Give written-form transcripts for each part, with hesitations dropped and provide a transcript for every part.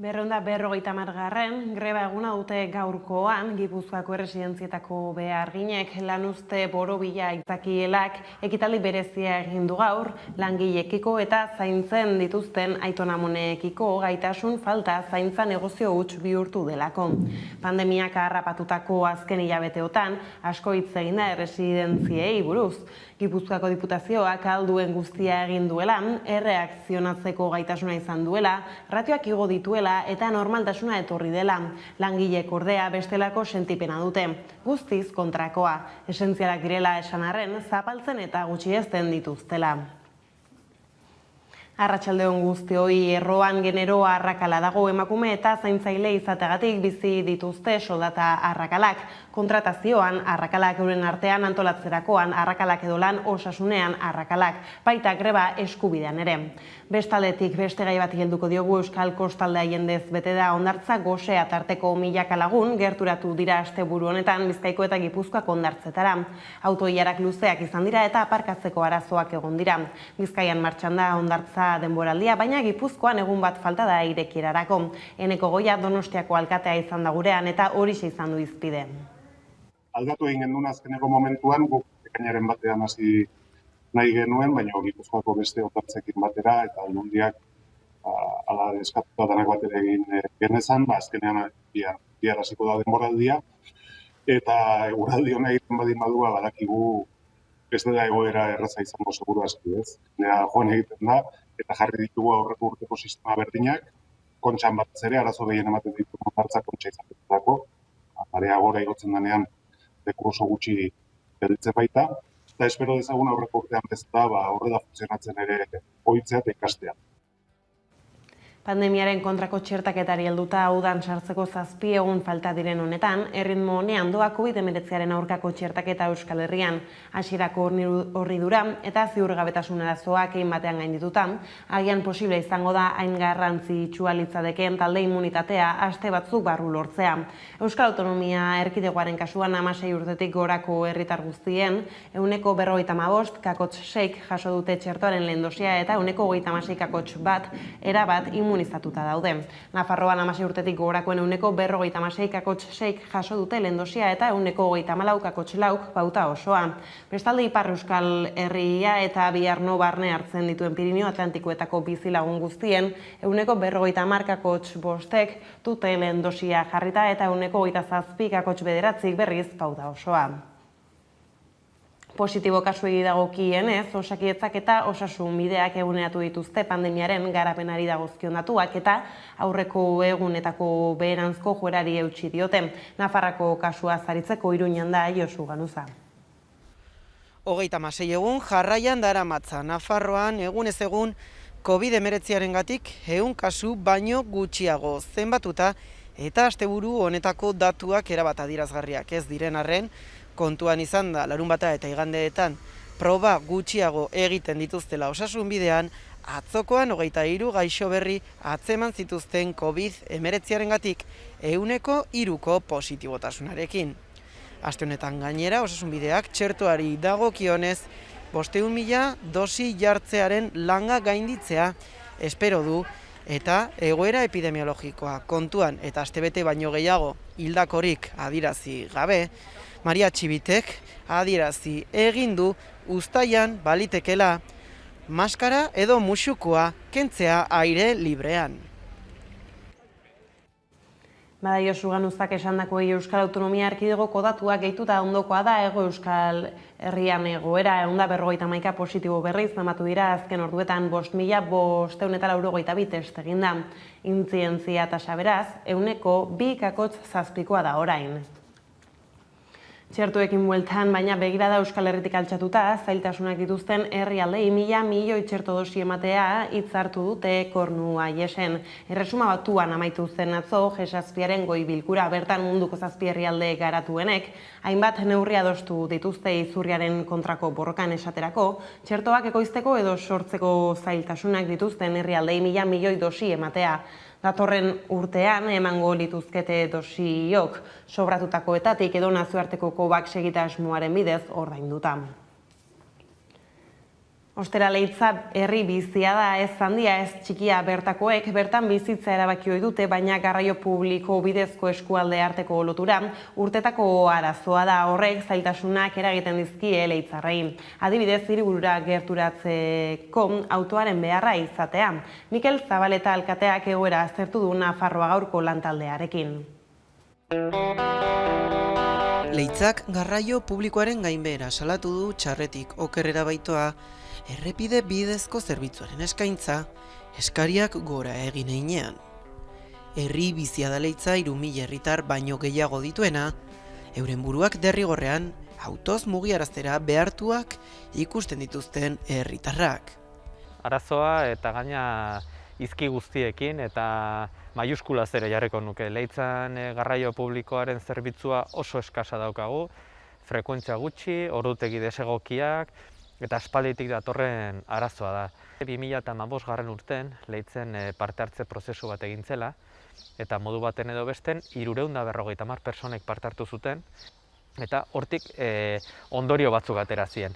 250. Greba eguna dute gaurkoan, Gipuzkoako erresidentzietako beharginek lanuzte borobila aitzakielak ekitaldi berezia egin du gaur, langilekiko eta zaintzen dituzten aitonamonekiko gaitasun falta zaintza negozio huts bihurtu delako. Pandemiak harrapatutako azken hilabeteotan asko hitz egin da erresidentziei buruz. Gipuzkoako diputazioak alduen guztia egin duela, erreakzionatzeko gaitasuna izan duela, ratioak igo dituela eta normaltasuna etorri dela. Langilek ordea bestelako sentipena dute. Guztiz kontrakoa. Esentzialak direla esan arren, zapaltzen eta gutxiesten dituztela. Arratsaldeon guztioi, Erroan genero arrakala dago emakume eta zaintzaile izategatik bizi dituzte soldata arrakalak. Kontratazioan arrakalak, euren artean antolatzerakoan arrakalak edo lan osasunean arrakalak, baita greba eskubidean ere. Bestaldetik beste gai bati helduko diogu, Euskal Kostaldea jendez bete da hondartza gosea tarteko milaka lagun gerturatu dira asteburu honetan Bizkaiko eta Gipuzkoako hondartzetara. Autoilarak luzeak izan dira eta aparkatzeko arazoak egon dira. Bizkaian martxan da hondartza denboraldia, baina Gipuzkoan egun bat falta da irekierarako. Eneko Goia Donostiako alkatea izan da gurean eta horixe izan du hizpide. Aldatu egin genuen azkeneko momentuan, guk ekainaren batean hasi nahi genuen, baina Gipuzkoako beste otartzekin batera eta aldundiak ala eskatuta danak batera egin genezan, azkenean bihar hasiko da denboraldia, eta eguraldi hona egiten badin badua badakigu ez dela egoera erraza izango seguru aski, ez? Joan egiten da, eta jarri ditugu aurreko urteko sistema berdinak, kontxan batez ere, arazo gehien ematen ditugu hartza kontxa izatetako, area gora igotzen denean leku oso gutxi gelditzen baita, eta espero dezagun aurreko urtean bezala horrela funtzionatzen ere ohitzea eta ikastea. Pandemiaren kontrako txertaketari helduta udan sartzeko 7 egun falta diren honetan, erritmo honean doa COVID-19aren aurkako txertaketa Euskal Herrian, hasierako hornidura eta ziurgabetasun arazoak egin batean gaindituta, agian posible izango da hain garrantzitsua litzateken talde immunitatea aste batzuk barru lortzea. Euskal Autonomia Erkidegoaren kasuan 16 urtetik gorako herritar guztien 155,6 jaso dute txertoaren lehen dosia eta 156,1 erabat immunizatuta daude. Nafarroan 16 urtetik gorakoen 156,6 jaso dute lehen dosia eta 134,4 bauta osoa. Bestalde Ipar Euskal Herria eta Biarno barne hartzen dituen Pirinio Atlantikoetako bizilagun guztien 150,5 dute lehen dosia jarrita eta 127,9 berriz bauta osoa. Positibo kasuei dagokienez, Osakidetzak eta Osasun Bideak eguneratu dituzte pandemiaren garapenari dagozkion datuak eta aurreko egunetako beheranzko joerari eutsi diote. Nafarrako kasua zaritzeko Iruñan da Josu Ganuza. 36 egun jarraian daramatza Nafarroan egunez egun COVID-19-arengatik 100 kasu baino gutxiago zenbatuta eta asteburu honetako datuak erabat adierazgarriak ez diren arren, kontuan izan da larunbata eta igandeetan proba gutxiago egiten dituztela Osasun Bidean, atzokoan 23 gaixo berri atzeman zituzten COVID-19-arengatik 103ko positibotasunarekin. Aste honetan gainera Osasun Bideak txertoari dagokionez 500.000 dosi jartzearen langa gainditzea espero du eta egoera epidemiologikoa kontuan eta astebete baino gehiago hildakorik adierazi gabe, Maria Txibitek adierazi egin du uztailan balitekela maskara edo musukoa kentzea aire librean. Bada Josu Ganuzak esandakoei Euskal Autonomia Erkidegoko datuak gehituta ondokoa da Hego Euskal Herrian egoera 151 positibo berriz zenbatu dira azken orduetan 5.592 test egin da. Intzidentzia tasa beraz 2,7 da orain. Txertoekin bueltan, baina begirada Euskal Herritik altxatuta, zailtasunak dituzten herrialdei 1.000 milioi txerto dosi ematea hitzartu dute Kornua Jesen. Erresuma Batuan amaitu zen atzo G7aren goi bilkura, bertan munduko 7 herrialde garatuenek, hainbat neurri adostu dituzte izurriaren kontrako borrokan esaterako, txertoak ekoizteko edo sortzeko zailtasunak dituzten herrialdei 1.000 milioi dosi ematea. Datorren urtean emango lituzkete dosiok sobratutakoetatik edo nazioarteko COVAX egitasmoaren bidez ordainduta. Ostera Leitza herri bizia da, ez handia, ez txikia bertakoek, bertan bizitza erabaki ohi dute, baina garraio publiko bidezko eskualde arteko lotura urtetako arazoa da, horrek zailtasunak eragiten dizkie Leitzarrei. Adibidez, hiriburura gerturatzeko autoaren beharra izatea. Mikel Zabaleta alkateak egoera aztertu du Nafarroa Gaurko lantaldearekin. Leitzak garraio publikoaren gainbehera salatu du txarretik okerrera baitoa, errepide bidezko zerbitzuaren eskaintza, eskariak gora egin einean. Herri bizia da Leitza 3.000 herritar baino gehiago dituena, euren buruak derrigorrean autoz mugiaraztera behartuak ikusten dituzten herritarrak. Arazoa eta gaina izki guztiekin eta maiuskulaz ere jarriko nuke. Leitzan garraio publikoaren zerbitzua oso eskasa daukagu, frekuentzia gutxi, ordutegi desegokiak eta aspalditik datorren arazoa da. 2015 urten Leitzen parte hartze prozesu bat egin zela eta modu baten edo besten 350 personek parte hartu zuten eta hortik ondorio batzuk atera ziren.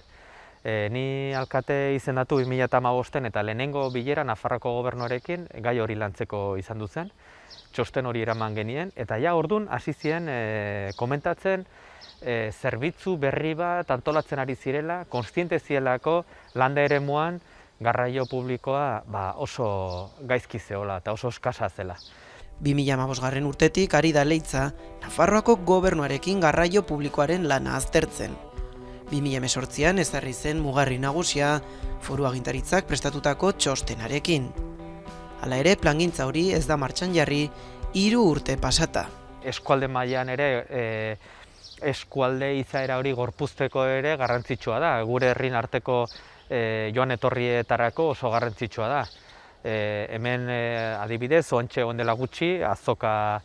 Ni alkate izendatu 2015 eta lehenengo bilera Nafarroko gobernuarekin gai hori lantzeko izan zen. Txosten hori eraman genien eta ja ordun hasi ziren komentatzen zerbitzu berri bat antolatzen ari zirela, kontziente zielako landa eremuan garraio publikoa oso gaizki zeola eta oso eskasa zela. 2015 urtetik ari da Leitza Nafarroako gobernuarekin garraio publikoaren lana aztertzen. 2018an ezarri zen mugarri nagusia Foru Agintaritzak prestatutako txostenarekin. Hala ere, plangintza hori ez da martxan jarri 3 urte pasata. Eskualde mailan ere eskualde izaera hori gorpuzteko ere garrantzitsua da. Gure herrin arteko joan etorrietarako oso garrantzitsua da. Hemen adibidez, ontxe ondela gutxi, azoka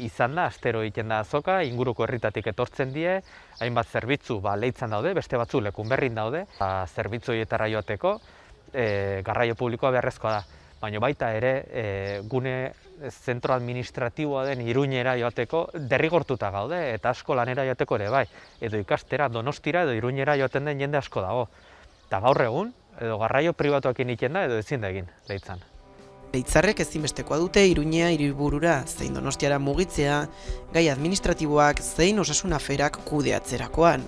izan da, astero egiten da azoka, inguruko herritatik etortzen die, hainbat zerbitzu Leitzan daude, beste batzu Lekunberrin daude, zerbitzu horietara joateko garraio publikoa beharrezkoa da. Baina baita ere gune zentro administratiboa den Iruñera joateko derrigortuta gaude eta asko lanera joateko ere bai. Edo ikastera Donostira edo Iruñera joaten den jende asko dago. Eta gaur egun, edo garraio pribatuak egiten da edo ezin da egin Leitzan. Leitzarrek ezinbestekoa dute Iruñea hiriburura zein Donostiara mugitzea, gai administratiboak zein osasun aferak kudeatzerakoan.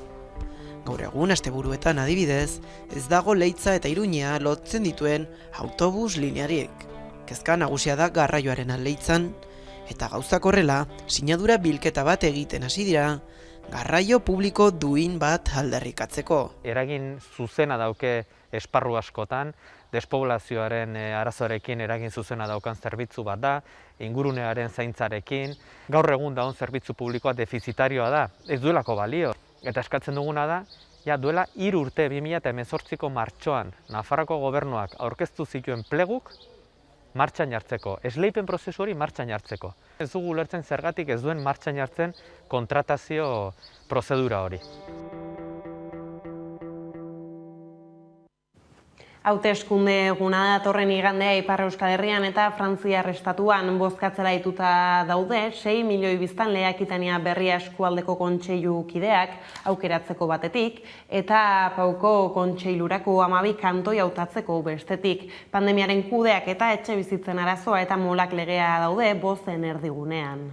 Gaur egun asteburuetan adibidez, ez dago Leitza eta Iruñea lotzen dituen autobus linearik. Kezka nagusia da garraioarena Leitzan, eta gauzak horrela, sinadura bilketa bat egiten hasi dira, garraio publiko duin bat aldarrikatzeko. Eragin zuzena dauke esparru askotan, despoblazioaren arazoarekin eragin zuzena daukan zerbitzu bat da, ingurunearen zaintzarekin. Gaur egun daun zerbitzu publikoa defizitarioa da, ez duelako balio. Eta eskatzen duguna da, duela 3 urte 2018ko martxoan Nafarroko gobernuak aurkeztu zituen pleguk martxan jartzeko, esleipen prozesu hori martxan jartzeko. Ez dugu ulertzen zergatik ez duen martxan jartzen kontratazio prozedura hori. Hauteskunde eguna datorren igandea Ipar Euskal Herrian eta Frantziar estatuan bozkatzera dituta daude 6 milioi biztanle Akitania Berria eskualdeko kontseilu kideak aukeratzeko batetik eta Pauko kontseilurako 12 kantoi hautatzeko bestetik. Pandemiaren kudeak eta etxe bizitzen arazoa eta molak legea daude bozen erdigunean.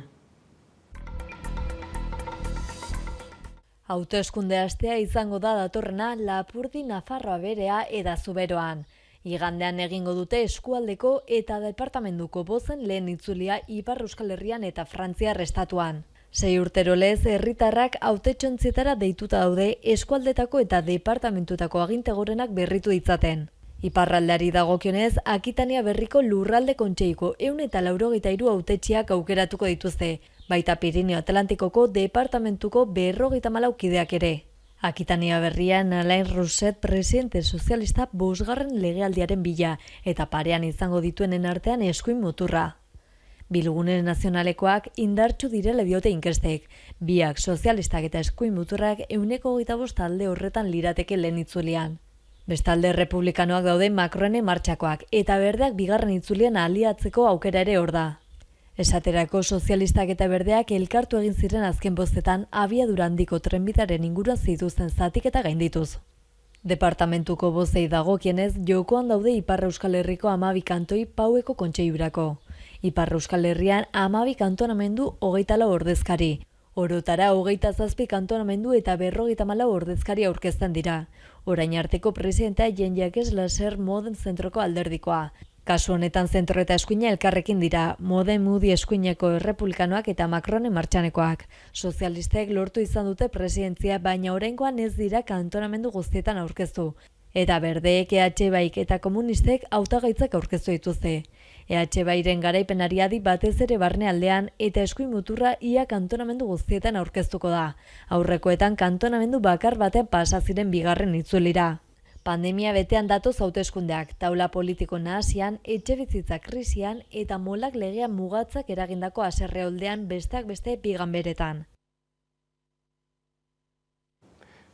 Hauteskunde astea izango da datorrena Lapurdi Nafarroa Berea eta Zuberoan. Igandean egingo dute eskualdeko eta departamentuko bozen lehen itzulia Ipar Euskal Herrian eta Frantziar estatuan. 6 urtero lez herritarrak hautetxontzietara deituta daude eskualdetako eta departamentutako aginte gorenak berritu ditzaten. Iparraldeari dagokionez, Akitania Berriko lurralde kontseiko 183 hautetxiak aukeratuko dituzte, baita Pirineo Atlantikoko departamentuko 54 kideak ere. Akitania Berrian Alain Rousset presidente sozialista 5. legealdiaren bila eta parean izango dituenen artean eskuin muturra. Bilgune nazionalekoak indartsu direla diote inkestek, biak sozialistak eta eskuin muturrak 125 alde horretan lirateke lehen itzulian. Bestalde republikanoak daude Macronen martxakoak eta berdeak 2. itzulian aliatzeko aukera ere hor da. Esaterako sozialistak eta berdeak elkartu egin ziren azken bostetan abiadura handiko trenbidaren inguruan zituzten zatiketa gaindituz. Departamentuko bozei dagokienez, jokoan daude Ipar Euskal Herriko 12 kantoi paueko kontseilurako. Ipar Euskal Herrian 12 kantonamendu 24 ordezkari. Orotara 27 kantonamendu eta 54 ordezkari aurkezten dira. Orain arteko presidentea Jean-Jacques Lasser Moden zentroko alderdikoa. Kasu honetan zentro eta eskuina elkarrekin dira, Moden Moody eskuineko errepublikanoak eta Macronen martxanekoak. Sozialistek lortu izan dute presidentzia, baina oraingoan ez dira kantonamendu guztietan aurkeztu. Eta berdeek, EH Baik eta komunistek hautagaitzak aurkeztu dituzte. EH Bairen garaipenari adi batez ere barnealdean eta eskuin muturra ia kantonamendu guztietan aurkeztuko da. Aurrekoetan kantonamendu bakar batean pasa ziren bigarren itzulira. Pandemia betean datoz hauteskundeak, taula politiko nahasian, etxebizitza krisian eta molak legean mugatzak eragindako haserreoldean besteak beste biganberetan.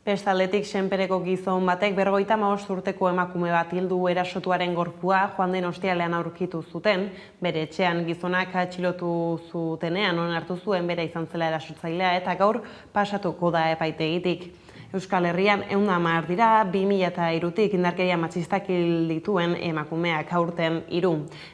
Bestaldetik, Senpereko gizon batek 55 urteko emakume bat hildu erasotuaren gorpua joan den ostiralean aurkitu zuten, bere etxean gizonak atxilotu zutenean onartu zuen bera izan zela erasotzailea eta gaur pasatuko da epaitegitik. Euskal Herrian 110 dira 2003tik indarkeria matxistak hil dituen emakumeak, aurten 3.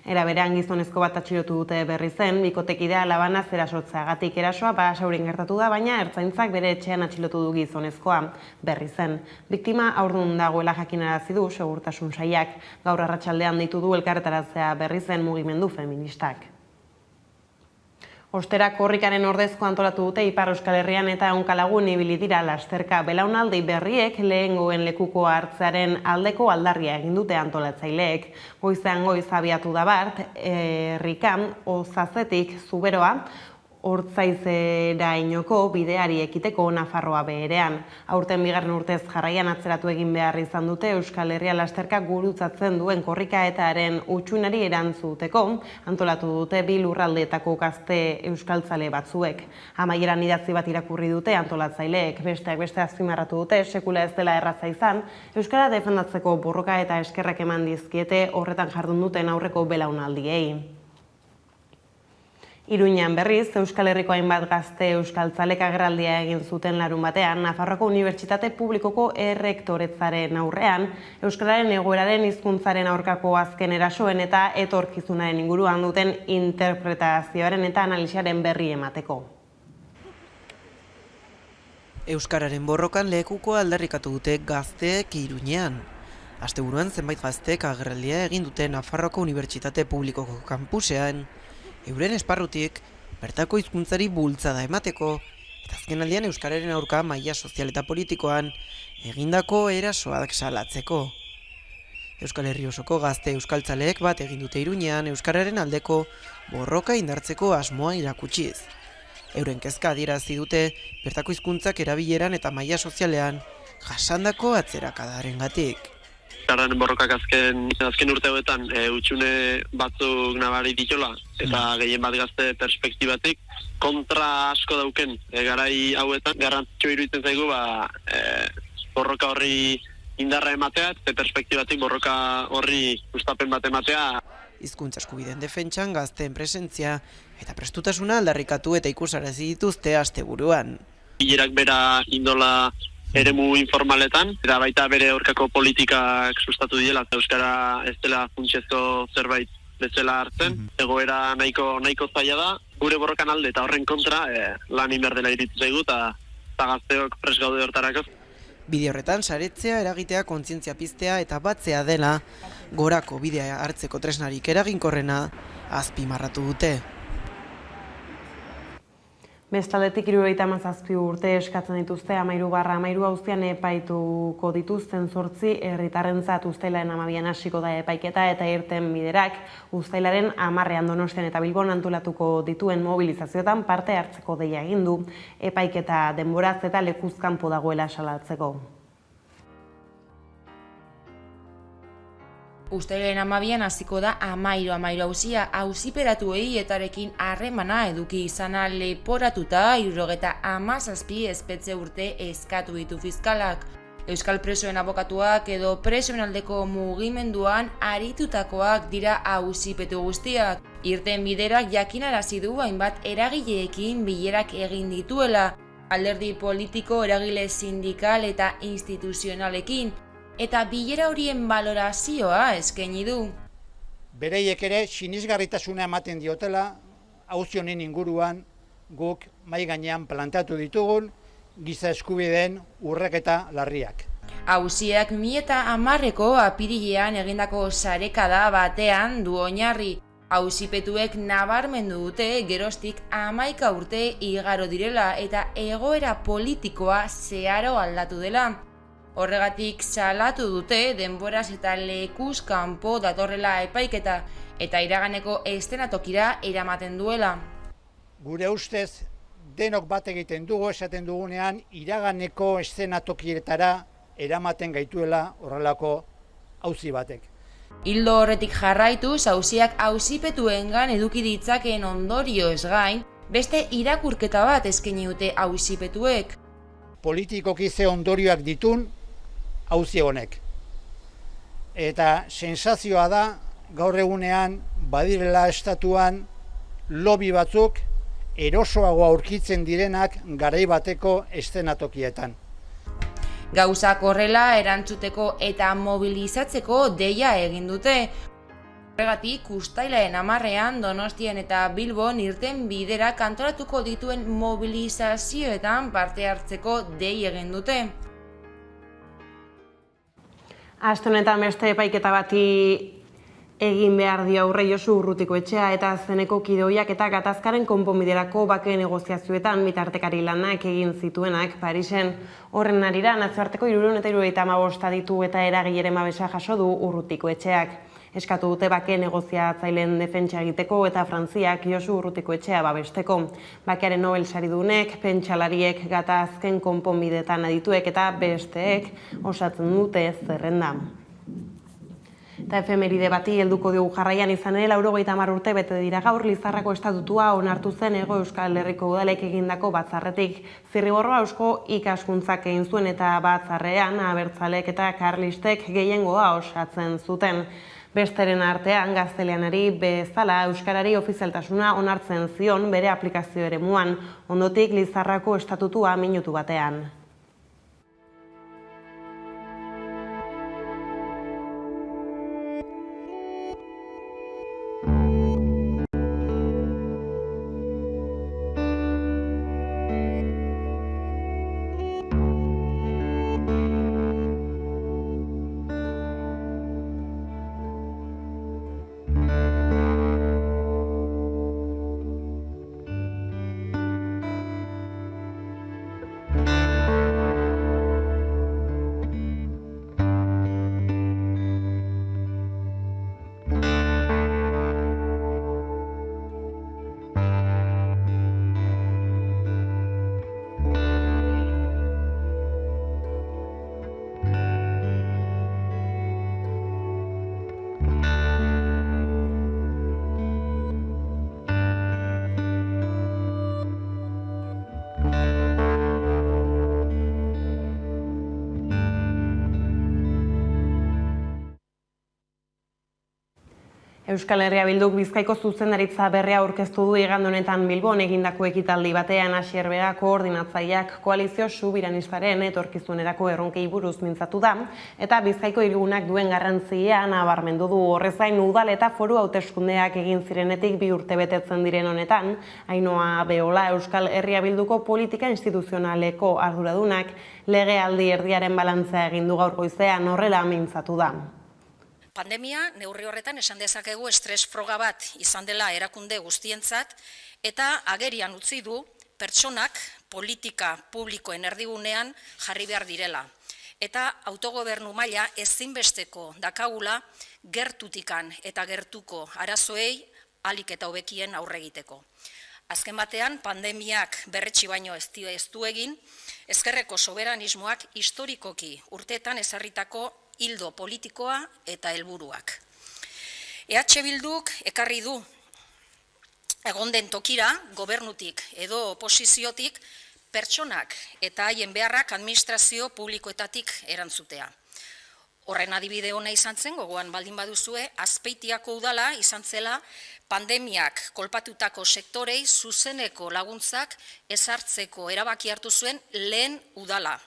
Era berean gizonezko bat atxilotu dute berri zen, bikotekidea labanaz erasotzeagatik erasoa Basaurin gertatu da, baina ertzaintzak bere etxean atxilotu du gizonezkoa berri zen. Biktima haurdun dagoela jakinarazi du segurtasun sailak, gaur arratsaldean deitu du elkarretaratzea berri zen mugimendu feministak. Ostera korrikaren ordezko antolatu dute Ipar Euskal Herrian eta ehunka lagun ibili dira lasterka. Belaunaldi berriek lehengoen lekuko hartzearen aldeko aldarria egin dute antolatzaileek. Goizean goiz abiatu da bart, herrikan Ozazetik Zuberoa, Hortzaizerainoko bideari ekiteko Nafarroa beherean. Aurten bigarren urtez jarraian atzeratu egin behar izan dute Euskal Herria lasterka gurutzatzen duen korrika eta haren hutsunari erantzuteko antolatu dute bi lurraldeetako gazte euskaltzale batzuek. Amaieran idatzi bat irakurri dute antolatzaileek, besteak beste azpimarratu dute sekula ez dela erraza izan, euskara defendatzeko borroka eta eskerrak eman dizkiete horretan jardun duten aurreko belaunaldiei. Iruñean berriz, Euskal Herriko hainbat gazte euskaltzalek agerraldia egin zuten larun batean, Nafarroako Unibertsitate Publikoko errektoretzaren aurrean, euskararen egoeraren hizkuntzaren aurkako azken erasoen eta etorkizunaren inguruan duten interpretazioaren eta analisiaren berri emateko. Euskararen borrokan lekuko aldarrikatu dute gazteek Iruñean. Asteburuan zenbait gazteek agerraldia egin dute Nafarroako Unibertsitate Publikoko kampusean, euren esparrutik, bertako hizkuntzari bultzada emateko, eta azkenaldian euskararen aurka maila sozial eta politikoan egindako erasoak salatzeko. Euskal Herri osoko gazte euskaltzaleek bat egin dute Iruñean euskararen aldeko borroka indartzeko asmoa irakutsiz. Euren kezka adierazi dute bertako hizkuntzak erabileran eta maila sozialean jasandako atzerakadarengatik. Euskararen borrokak azken urte hauetan hutsune batzuk nabari ditola eta gehien bat gazte perspektibatik kontra asko dauken garai hauetan garrantzitsua iruditzen zaigu borroka horri indarra ematea eta perspektibatik borroka horri sustapen bat ematea. Hizkuntza eskubideen defentsan gazteen presentzia eta prestutasuna aldarrikatu eta ikusarazi dituzte asteburuan. Bilerak bera indola eremu informaletan, eta baita bere aurkako politikak sustatu diela. Euskara ez dela funtsezko zerbait bezala hartzen, egoera nahiko zaila da, gure borrokan alde eta horren kontra lan inber dela iritzu zaigu eta gazteok prest gaude hortarako. Bide horretan saretzea, eragitea, kontzientzia piztea eta batzea dela gorako bidea hartzeko tresnarik eraginkorrena azpimarratu dute. Bestaldetik 77 urte eskatzen dituzte 13/13 auzian epaituko dituzten 8 herritarrentzat uztailaren 12an hasiko da epaiketa eta irten biderak uztailaren 10ean Donostian eta Bilbon antolatuko dituen mobilizazioetan parte hartzeko deia egin du epaiketa denboraz eta lekuz kanpo dagoela salatzeko. Uztailaren 12an hasiko da 13 auzia auziperatuei etarekin harremana eduki izana leporatuta 77 espetxe urte eskatu ditu fiskalak. Euskal presoen abokatuak edo presoen aldeko mugimenduan aritutakoak dira auzipetu guztiak. Irten biderak jakinarazi du hainbat eragileekin bilerak egin dituela, alderdi politiko, eragile sindikal eta instituzionalekin. eta bilera horien balorazioa eskaini du. Bereiek ere sinisgarritasuna ematen diotela auzi honen inguruan guk mahai gainean planteatu ditugun giza eskubideen urraketa larriak. Auziak 2010ko apirilean egindako sarekada batean du oinarri. Auzipetuek nabarmendu dute geroztik 11 urte igaro direla eta egoera politikoa zeharo aldatu dela. Horregatik salatu dute denboraz eta lekuz kanpo datorrela epaiketa eta iraganeko eszenatokira eramaten duela. Gure ustez, denok bat egiten dugu esaten dugunean iraganeko eszenatokietara eramaten gaituela horrelako auzi batek. Ildo horretik jarraituz, auziak auzipetuengan eduki ditzakeen ondorioez gain, beste irakurketa bat eskaini dute auzipetuek. Politikoki ze ondorioak ditun auzi honek. Eta sensazioa da gaur egunean badirela estatuan lobby batzuk erosoago aurkitzen direnak garai bateko eszenatokietan. Gauzak horrela erantzuteko eta mobilizatzeko deia egin dute. Horregatik, uztailaren 10ean Donostian eta Bilbon irten bidera kantoratuko dituen mobilizazioetan parte hartzeko dei egin dute. Aste honetan beste epaiketa bati egin behar dio aurre Josu Urrutikoetxea eta zeneko kideoiak eta gatazkaren konponbiderako bake negoziazioetan bitartekari lanak egin zituenak Parisen. Horren harira nazioarteko 375 aditu eta eragileren babesa jaso du Urrutikoetxeak. Eskatu dute bake negoziatzaileen defentsa egiteko eta Frantziak Josu Urrutikoetxea babesteko. Bakearen Nobel saridunek, pentsalariek, gatazken konponbidetan adituek eta besteek osatzen dute zerrenda. Eta efemeride bati helduko dugu jarraian izan ere 90 urte bete dira gaur Lizarrako estatutua onartu zen Hego Euskal Herriko udalek egindako batzarretik. Zirriborroa eusko ikaskuntzak egin zuen eta batzarrean abertzalek eta karlistek gehiengoa osatzen zuten. Besteren artean gazteleanari bezala euskarari ofizialtasuna onartzen zion bere aplikazio eremuan, ondotik Lizarrako estatutua minutu batean. Euskal Herria Bilduk Bizkaiko zuzendaritza berria aurkeztu du igande honetan Bilbon egindako ekitaldi batean. Asier Bera koordinatzaileak koalizio subiranistaren etorkizunerako erronkei buruz mintzatu da eta Bizkaiko hiribunak duen garrantzia nabarmendu du. Horrez gain udal eta foru hauteskundeak egin zirenetik 2 urte betetzen diren honetan, Ainhoa Beola Euskal Herria Bilduko politika instituzionaleko arduradunak legealdi erdiaren balantzea egin du gaur goizean, horrela mintzatu da. Pandemia neurri horretan esan dezakegu estres froga bat izan dela erakunde guztientzat eta agerian utzi du pertsonak politika publikoen erdigunean jarri behar direla. Eta autogobernu maila ezinbesteko dakagula gertutikan eta gertuko arazoei ahalik eta hobekien aurre egiteko. Azken batean, pandemiak berretsi baino ez du egin, ezkerreko soberanismoak historikoki urteetan ezarritako hildo politikoa eta helburuak. EH Bilduk ekarri du egon den tokira, gobernutik edo oposiziotik, pertsonak eta haien beharrak administrazio publikoetatik erantzutea. Horren adibide ona izan zen, gogoan baldin baduzue, Azpeitiako udala izan zela pandemiak kolpatutako sektorei zuzeneko laguntzak ezartzeko erabaki hartu zuen lehen udala.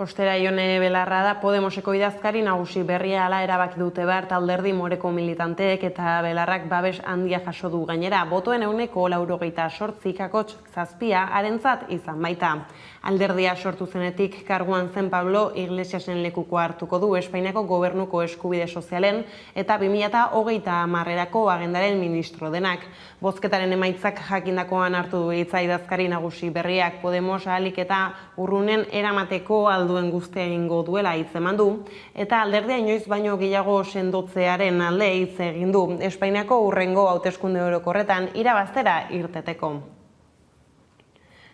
Ostera Ione Belarra da Podemoseko idazkari nagusi berria hala erabaki dute Bart Alderdi Moreko militanteek eta Belarrak babes handia jaso du gainera. Botoen 98,7 harentzat izan baita. Alderdia sortu zenetik karguan zen Pablo Iglesiasen lekukoa hartuko du Espainiako Gobernuko Eskubide Sozialen eta 2030erako agendaren ministro denak. Bozketaren emaitzak jakindakoan hartu du hitza idazkari nagusi berriak Podemos ahalik eta urrunen eramateko alduen guztia egingo duela hitz eman du eta alderdia inoiz baino gehiago sendotzearen alde hitz egin du Espainiako hurrengo hauteskunde orokorretan irabaztera irteteko.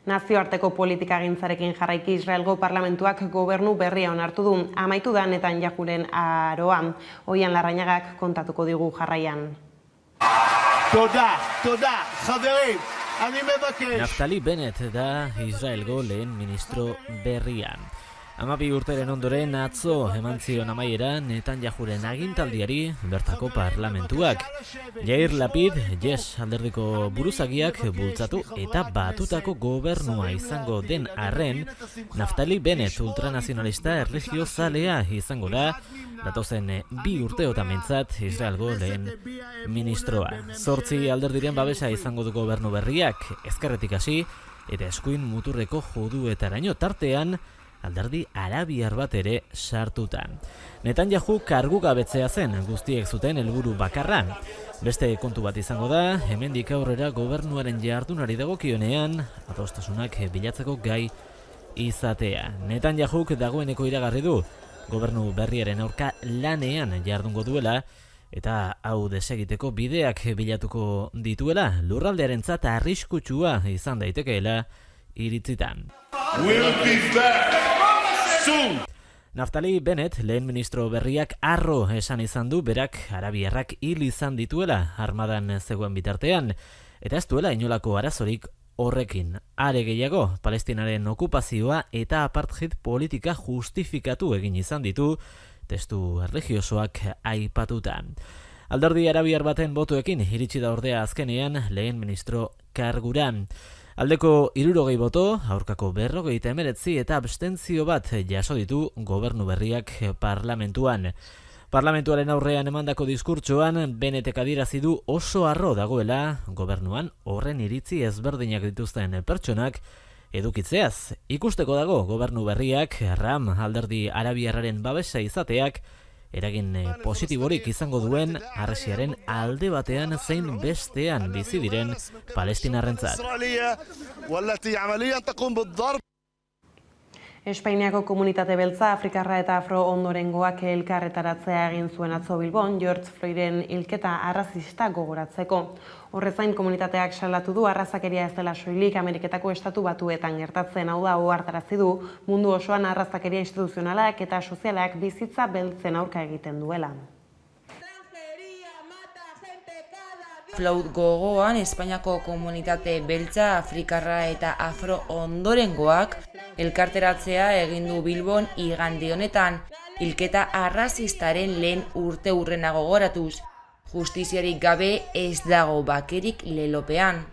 Nazioarteko politikagintzarekin jarraiki Israelgo parlamentuak gobernu berria onartu du, amaitu da Netanyahuren aroa. Oian Larrañagak kontatuko digu jarraian. תודה, חברים, אני מבקש. Naftali Bennett da Israelgo lehen ministro berrian. 12 urteren ondoren atzo eman zion amaiera Netanyahuren agintaldiari bertako parlamentuak. Yair Lapid, Yes alderdiko buruzagiak bultzatu eta batutako gobernua izango den arren, Naftali Bennett ultranazionalista erligiozalea izango da, datozen 2 urteotan behintzat Israelgo lehen ministroa. 8 alderdiren babesa izango du gobernu berriak, ezkerretik hasi eta eskuin muturreko juduetaraino tartean alderdi arabiar bat ere sartutan. Netanyahu kargugabetzea zen guztiek zuten helburu bakarra. Beste kontu bat izango da, hemendik aurrera gobernuaren jardunari dagokionean adostasunak bilatzeko gai izatea. Netanyahuk dagoeneko iragarri du gobernu berriaren aurka lanean jardungo duela eta hau desegiteko bideak bilatuko dituela lurraldearentzat arriskutsua izan daitekeela iritzitan. Naftali Bennett, lehen ministro berriak arro esan izan du berak arabiarrak hil izan dituela armadan zegoen bitartean, eta ez duela inolako arazorik horrekin. Are gehiago, Palestinaren okupazioa eta apartheid politika justifikatu egin izan ditu, testu erligiosoak aipatuta. Alderdi arabiar baten botoekin iritsi da ordea azkenean lehen ministro karguran. Aldeko 60 boto, aurkako 59 eta abstentzio bat jaso ditu gobernu berriak parlamentuan. Parlamentuaren aurrean emandako diskurtsoan, Bennettek adierazi du oso harro dagoela gobernuan horren iritzi ezberdinak dituzten pertsonak edukitzeaz. Ikusteko dago gobernu berriak Ram alderdi arabiarraren babesa izateak eragin positiborik izango duen harresiaren alde batean zein bestean bizi diren palestinarrentzat. Espainiako komunitate beltza, Afrikarra eta Afro ondorengoak elkarretaratzea egin zuen atzo Bilbon, George Floyden hilketa arrazista gogoratzeko. Horrezain komunitateak salatu du arrazakeria ez dela soilik Ameriketako Estatu Batuetan gertatzen, hau da ohartarazi du mundu osoan arrazakeria instituzionalak eta sozialak bizitza beltzen aurka egiten duela. Floyd gogoan Espainiako komunitate beltza, Afrikarra eta Afro ondorengoak elkarteratzea egin du Bilbon igande honetan, hilketa arrazistaren lehen urteurrena gogoratuz. Justiziarik gabe ez dago bakerik lelopean.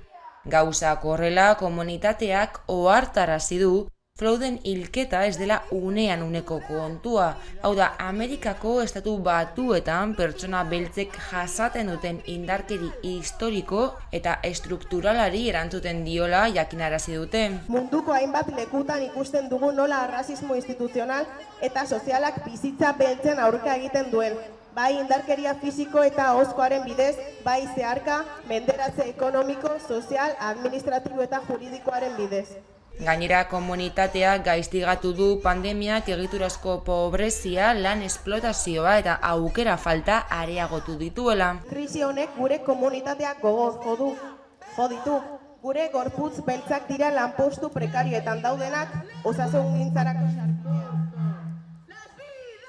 Gauzak horrela komunitateak ohartarazi du Floyden hilketa ez dela unean uneko kontua, hau da Amerikako Estatu Batuetan pertsona beltzek jasaten duten indarkeri historiko eta estrukturalari erantzuten diola jakinarazi dute. Munduko hainbat lekutan ikusten dugu nola arrazismo instituzional eta sozialak bizitza beltzen aurka egiten duen. Bai indarkeria fisiko eta ahozkoaren bidez, bai zeharka, menderatze ekonomiko, sozial, administratibo eta juridikoaren bidez. Gainera, komunitateak gaiztigatu du pandemiak egiturazko pobrezia, lan esplotazioa eta aukera falta areagotu dituela. Krisi honek gure komunitateak gogoz jo ditu. Gure gorputz beltzak dira lanpostu prekarioetan daudenak,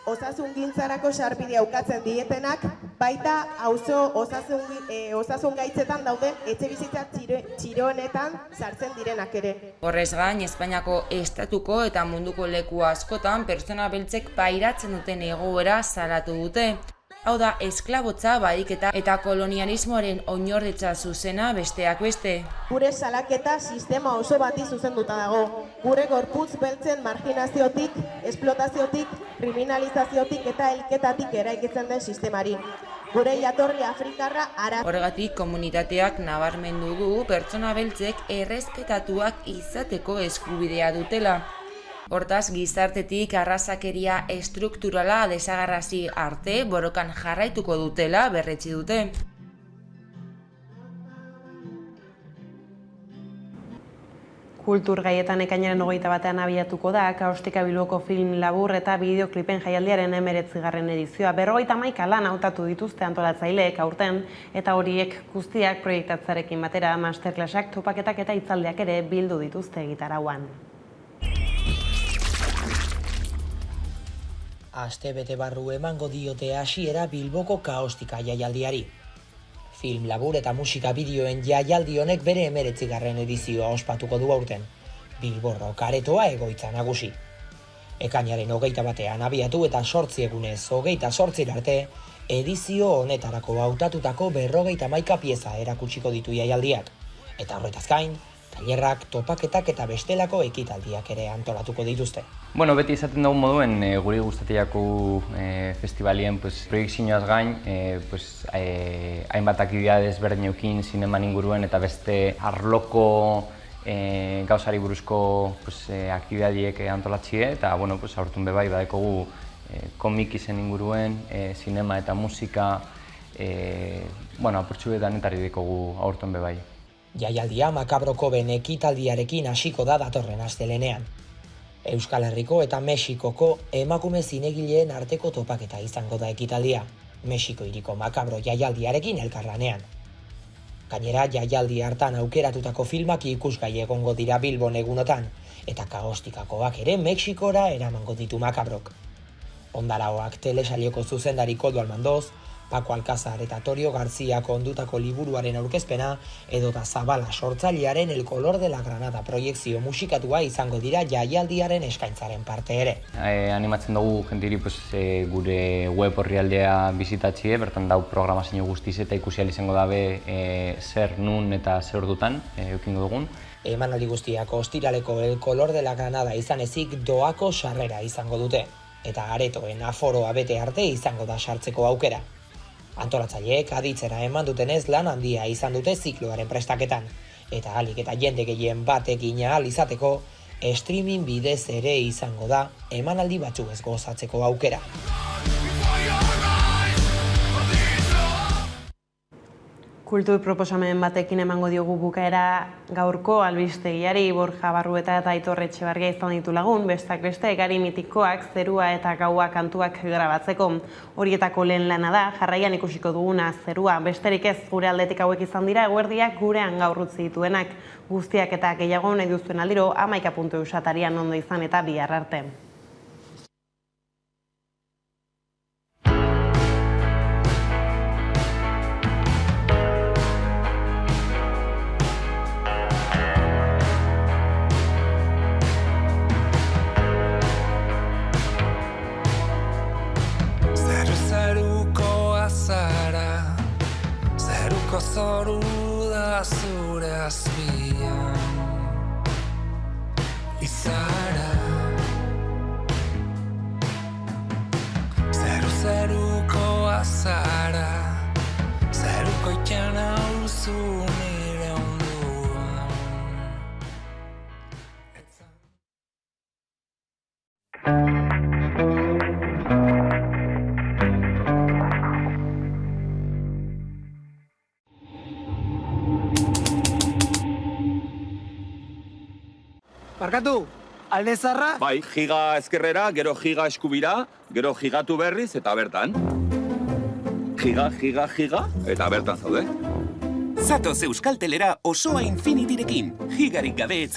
osasungintzarako sarbidea ukatzen dietenak, baita auzo osasun gaitzetan dauden etxebizitza txiroenetan sartzen direnak ere. Horrez gain, Espainiako estatuko eta munduko leku askotan pertsona beltzek pairatzen duten egoera salatu dute. Hau da, esklabotza, bahiketa eta kolonialismoaren oinordetza zuzena besteak beste. Gure salaketa sistema oso bati zuzenduta dago. Gure gorputz beltzen marginaziotik, esplotaziotik, kriminalizaziotik eta hilketatik eraikitzen den sistemari. Gure jatorri afrikarra ara. Horregatik komunitateak nabarmendu du pertsona beltzek errespetatuak izateko eskubidea dutela. Hortaz, gizartetik arrazakeria estrukturala desagarrazi arte borrokan jarraituko dutela berretsi dute. Kultur gaietan ekainaren 21 abiatuko da, Kaostika Bilboko film labur eta bideoklipen jaialdiaren 19. edizioa. 51 lan hautatu dituzte antolatzaileek aurten, eta horiek guztiak proiektatzarekin batera masterclassak, topaketak eta hitzaldiak ere bildu dituzte egitarauan. Aste bete barru emango diote hasiera Bilboko Kaostika jaialdiari. Film labur eta musika bideoen jaialdi honek bere 19. edizioa ospatuko du aurten. Bilborro Aretoa egoitza nagusi. Ekainaren 21 abiatu eta 8 egunez 28 arte, edizio honetarako hautatutako 51 pieza erakutsiko ditu jaialdiak. Eta horretaz gain, tailerrak, topaketak eta bestelako ekitaldiak ere antolatuko dituzte. Bueno, beti izaten dugu moduen guri gustatiako festivalien proiektzioaz gain, hainbat aktibidades berdineukin zineman inguruen eta beste arloko gauzari buruzko aktibidadiek antolatzie eta aurten bebai badekogu komik izen inguruen, zinema eta musika, apurtxu eta netari dekogu aurten bebai. Jaialdia Makabroko ben ekitaldiarekin hasiko da datorren astelenean. Euskal Herriko eta Mexikoko emakume zinegileen arteko topaketa izango da ekitaldia, Mexiko hiriko Makabro jaialdiarekin elkarlanean. Gainera, jaialdi hartan aukeratutako filmak ikusgai egongo dira Bilbon egunotan, eta Kaostikakoak ere Mexikora eramango ditu Makabrok. Ondaraoak telesaileko zuzendari Koldo Almandoz, Paco Alcázar eta Torio Garziak ondutako liburuaren aurkezpena edota Zabala sortzailearen El color de la granada proiekzio musikatua izango dira jaialdiaren eskaintzaren parte ere. Animatzen dugu jentiri gure web orrialdea bizitatzie, bertan dau programazio guztiz eta ikusi ahal izango dabe zer nun eta zer ordutan eukingo dugun. Emanaldi guztiak ostiraleko El color de la granada izan ezik doako sarrera izango dute, eta aretoen aforoa bete arte izango da sartzeko aukera. Antolatzaileek aditzera eman dutenez lan handia izan dute zikloaren prestaketan, eta ahalik eta jende gehien batekin ahal izateko, streaming bidez ere izango da emanaldi batzuez gozatzeko aukera. Kultur proposamen batekin emango diogu bukaera gaurko albistegiari. Borja Barrueta eta Aitor Etxebarria izan ditu lagun, bestak beste gari mitikoak, zerua eta gaua kantuak grabatzeko. Horietako lehen lana da, jarraian ikusiko duguna zerua. Besterik ez, gure aldetik hauek izan dira, eguerdiak gurean gaur utzi dituenak. Guztiak eta gehiago nahi duzuen aldiro, 11.eus atarian ondo izan eta bihar arte. Zeruko zoru da zure azpian izara. Zeruko azara, zeruko itxan hauzu nire onduan. Barkatu, alde zarra? Bai, giga ezkerrera, gero giga eskubira, gero gigatu berriz eta bertan. Giga, eta bertan zaude. Zatoz Euskaltelera osoa Infinityrekin. Gigarik gabe